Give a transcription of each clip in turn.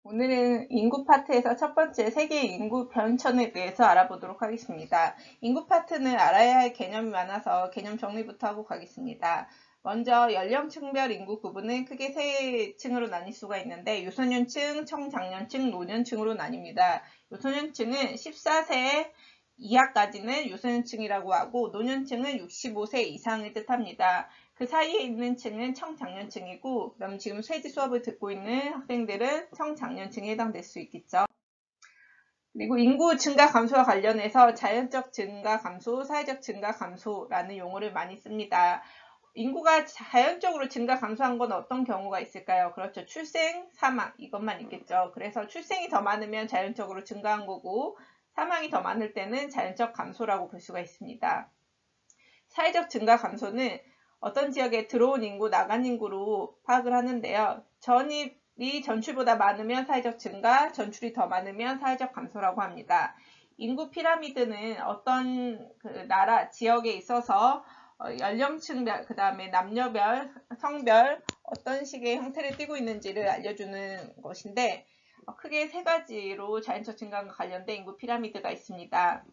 오늘은 인구 파트에서 첫 번째 세계 인구 변천에 대해서 알아보도록 하겠습니다. 인구 파트는 알아야 할 개념이 많아서 개념 정리부터 하고 가겠습니다. 먼저 연령층별 인구 구분은 크게 세 층으로 나뉠 수가 있는데 유소년층, 청장년층, 노년층으로 나뉩니다. 유소년층은 14세 이하까지는 유소년층이라고 하고 노년층은 65세 이상을 뜻합니다. 그 사이에 있는 층은 청장년층이고, 그럼 지금 쇠지 수업을 듣고 있는 학생들은 청장년층에 해당될 수 있겠죠. 그리고 인구 증가 감소와 관련해서 자연적 증가 감소, 사회적 증가 감소라는 용어를 많이 씁니다. 인구가 자연적으로 증가 감소한 건 어떤 경우가 있을까요? 그렇죠. 출생, 사망 이것만 있겠죠. 그래서 출생이 더 많으면 자연적으로 증가한 거고 사망이 더 많을 때는 자연적 감소라고 볼 수가 있습니다. 사회적 증가 감소는 어떤 지역에 들어온 인구, 나간 인구로 파악을 하는데요. 전입이 전출보다 많으면 사회적 증가, 전출이 더 많으면 사회적 감소라고 합니다. 인구 피라미드는 어떤 나라, 지역에 있어서 연령층별, 그 다음에 남녀별, 성별 어떤 식의 형태를 띠고 있는지를 알려주는 것인데 크게 세 가지로 자연적 증가과 관련된 인구 피라미드가 있습니다.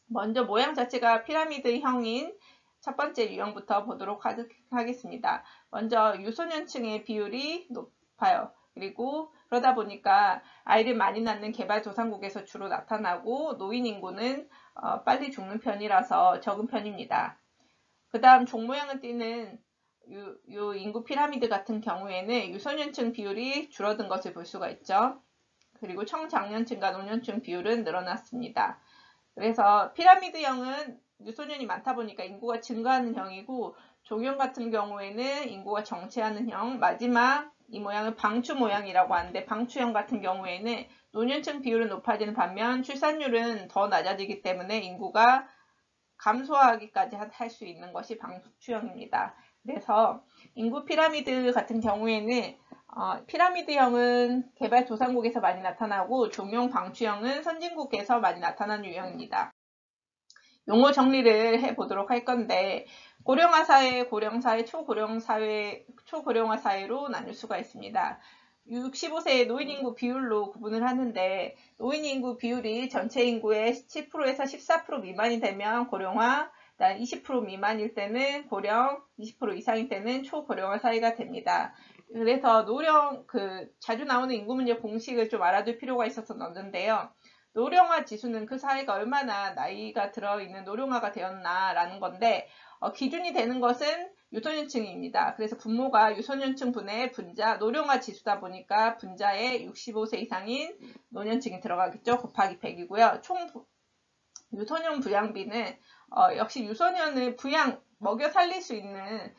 먼저 모양 자체가 피라미드형인 첫 번째 유형부터 보도록 하겠습니다. 먼저 유소년층의 비율이 높아요. 그리고 그러다 보니까 아이를 많이 낳는 개발도상국에서 주로 나타나고 노인 인구는 빨리 죽는 편이라서 적은 편입니다. 그 다음 종 모양을 띠는 요 인구 피라미드 같은 경우에는 유소년층 비율이 줄어든 것을 볼 수가 있죠. 그리고 청장년층과 노년층 비율은 늘어났습니다. 그래서 피라미드형은 유소년이 많다 보니까 인구가 증가하는 형이고 종형 같은 경우에는 인구가 정체하는 형, 마지막 이 모양은 방추 모양이라고 하는데 방추형 같은 경우에는 노년층 비율은 높아지는 반면 출산율은 더 낮아지기 때문에 인구가 감소하기까지 할 수 있는 것이 방추형입니다. 그래서 인구 피라미드 같은 경우에는 피라미드형은 개발도상국에서 많이 나타나고 종용 방추형은 선진국에서 많이 나타나는 유형입니다. 용어 정리를 해보도록 할 건데 고령화 사회, 고령사회, 초고령화 사회로 나눌 수가 있습니다. 65세의 노인 인구 비율로 구분을 하는데 노인 인구 비율이 전체 인구의 17%에서 14% 미만이 되면 고령화, 20% 미만일 때는 고령, 20% 이상일 때는 초고령화 사회가 됩니다. 그래서 자주 나오는 인구 문제 공식을 좀 알아둘 필요가 있어서 넣었는데요. 노령화 지수는 그 사회가 얼마나 나이가 들어있는 노령화가 되었나라는 건데 기준이 되는 것은 유소년층입니다. 그래서 분모가 유소년층 분의 분자, 노령화 지수다 보니까 분자에 65세 이상인 노년층이 들어가겠죠. 곱하기 100이고요. 총 유소년 부양비는 역시 유소년을 먹여 살릴 수 있는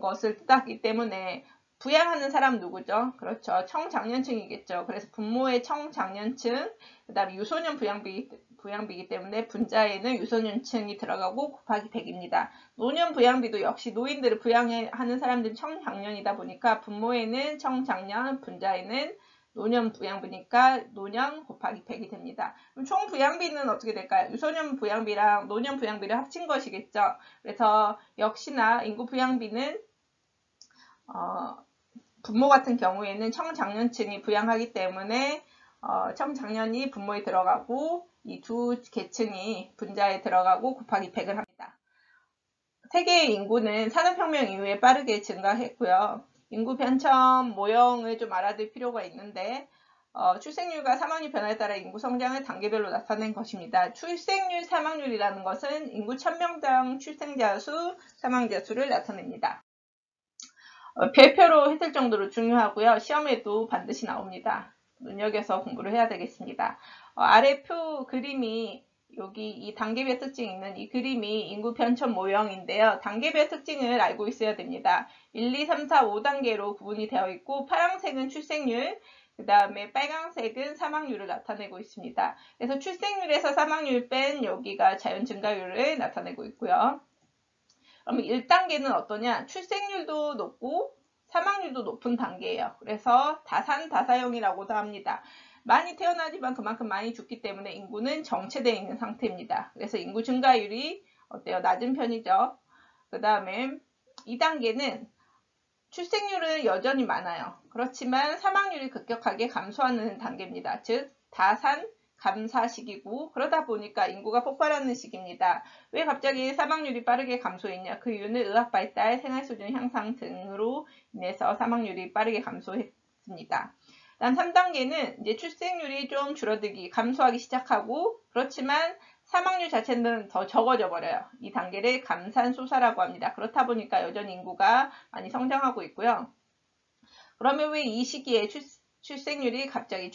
것을 뜻하기 때문에 부양하는 사람 누구죠? 그렇죠. 청장년층이겠죠. 그래서 분모의 청장년층, 그 다음에 유소년 부양비이기 때문에 분자에는 유소년층이 들어가고 곱하기 100입니다. 노년 부양비도 역시 노인들을 부양하는 사람들은 청장년이다 보니까 분모에는 청장년, 분자에는 노년 부양비니까 노년 곱하기 100이 됩니다. 그럼 총 부양비는 어떻게 될까요? 유소년 부양비랑 노년 부양비를 합친 것이겠죠. 그래서 역시나 인구 부양비는 분모 같은 경우에는 청장년층이 부양하기 때문에 청장년이 분모에 들어가고 이 두 계층이 분자에 들어가고 곱하기 100을 합니다. 세계의 인구는 산업혁명 이후에 빠르게 증가했고요. 인구 변천 모형을 좀 알아둘 필요가 있는데 출생률과 사망률 변화에 따라 인구 성장을 단계별로 나타낸 것입니다. 출생률, 사망률이라는 것은 인구 1000명당 출생자 수, 사망자 수를 나타냅니다. 별표로 했을 정도로 중요하고요. 시험에도 반드시 나옵니다. 눈여겨서 공부를 해야 되겠습니다. 아래 표 그림이 여기 이 단계별 특징이 있는 이 그림이 인구 변천 모형인데요. 단계별 특징을 알고 있어야 됩니다. 1, 2, 3, 4, 5단계로 구분이 되어 있고 파란색은 출생률, 그 다음에 빨간색은 사망률을 나타내고 있습니다. 그래서 출생률에서 사망률 뺀 여기가 자연 증가율을 나타내고 있고요. 그러면 1단계는 어떠냐? 출생률도 높고 사망률도 높은 단계예요. 그래서 다산다사형이라고도 합니다. 많이 태어나지만 그만큼 많이 죽기 때문에 인구는 정체되어 있는 상태입니다. 그래서 인구 증가율이 어때요? 낮은 편이죠. 그 다음에 2단계는 출생률은 여전히 많아요. 그렇지만 사망률이 급격하게 감소하는 단계입니다. 즉 다산 감사 시기고, 그러다 보니까 인구가 폭발하는 시기입니다. 왜 갑자기 사망률이 빠르게 감소했냐? 그 이유는 의학 발달, 생활 수준 향상 등으로 인해서 사망률이 빠르게 감소했습니다. 다음 3단계는 이제 출생률이 좀 줄어들기, 감소하기 시작하고, 그렇지만 사망률 자체는 더 적어져 버려요. 이 단계를 감산소사라고 합니다. 그렇다 보니까 여전히 인구가 많이 성장하고 있고요. 그러면 왜 이 시기에 출산율이 갑자기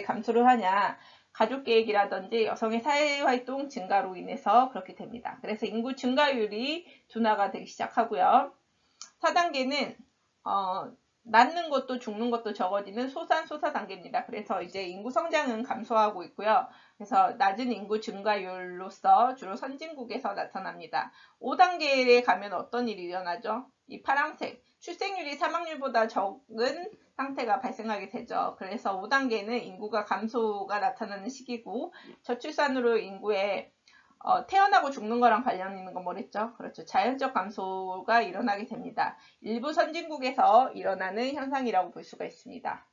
감소를 하냐? 가족계획이라든지 여성의 사회활동 증가로 인해서 그렇게 됩니다. 그래서 인구 증가율이 둔화가 되기 시작하고요. 4단계는 낳는 것도 죽는 것도 적어지는 소산소사 단계입니다. 그래서 이제 인구 성장은 감소하고 있고요. 그래서 낮은 인구 증가율로서 주로 선진국에서 나타납니다. 5단계에 가면 어떤 일이 일어나죠? 이 파란색, 출생률이 사망률보다 적은 상태가 발생하게 되죠. 그래서 5단계는 인구가 감소가 나타나는 시기고, 저출산으로 인구의 태어나고 죽는 거랑 관련 있는 건 뭐랬죠? 그렇죠. 자연적 감소가 일어나게 됩니다. 일부 선진국에서 일어나는 현상이라고 볼 수가 있습니다.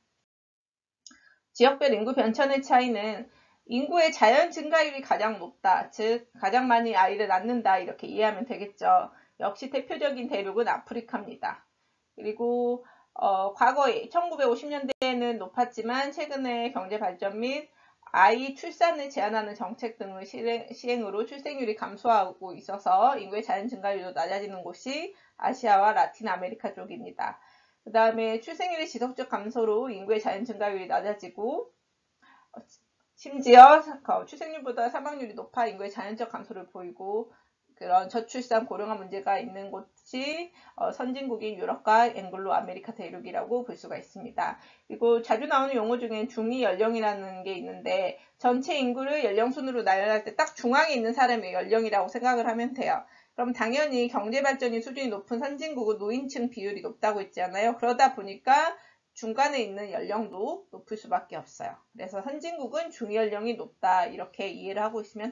지역별 인구 변천의 차이는 인구의 자연 증가율이 가장 높다. 즉 가장 많이 아이를 낳는다. 이렇게 이해하면 되겠죠. 역시 대표적인 대륙은 아프리카입니다. 그리고 과거에 1950년대에는 높았지만 최근에 경제 발전 및 아이 출산을 제한하는 정책 등의 시행으로 출생률이 감소하고 있어서 인구의 자연 증가율도 낮아지는 곳이 아시아와 라틴 아메리카 쪽입니다. 그 다음에 출생률의 지속적 감소로 인구의 자연 증가율이 낮아지고, 심지어 출생률보다 사망률이 높아 인구의 자연적 감소를 보이고, 그런 저출산 고령화 문제가 있는 곳이 선진국인 유럽과 앵글로 아메리카 대륙이라고 볼 수가 있습니다. 그리고 자주 나오는 용어 중에 중위 연령이라는 게 있는데, 전체 인구를 연령순으로 나열할 때 딱 중앙에 있는 사람의 연령이라고 생각을 하면 돼요. 그럼 당연히 경제발전이 수준이 높은 선진국은 노인층 비율이 높다고 했잖아요. 그러다 보니까 중간에 있는 연령도 높을 수밖에 없어요. 그래서 선진국은 중위 연령이 높다, 이렇게 이해를 하고 있으면